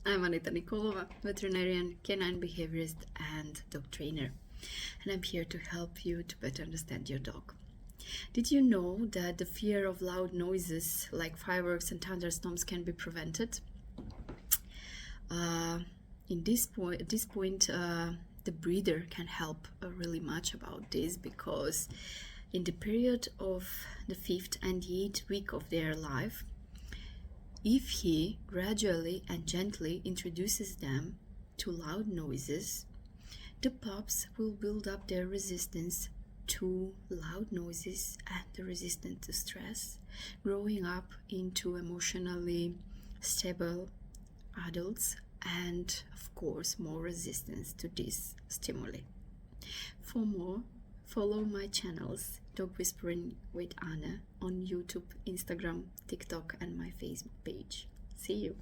I'm Anita Nikolova, veterinarian, canine behaviorist, and dog trainer, and I'm here to help you to better understand your dog. Did you know that the fear of loud noises like fireworks and thunderstorms can be prevented? At this point, the breeder can help really much about this, because in the period of the 5th and the 8th week of their life, if he gradually and gently introduces them to loud noises, the pups will build up their resistance to loud noises and the resistance to stress, growing up into emotionally stable adults and, of course, more resistance to this stimuli. For more, follow my channels Dog Whispering with Anna on YouTube, Instagram, TikTok, and my Facebook page. See you!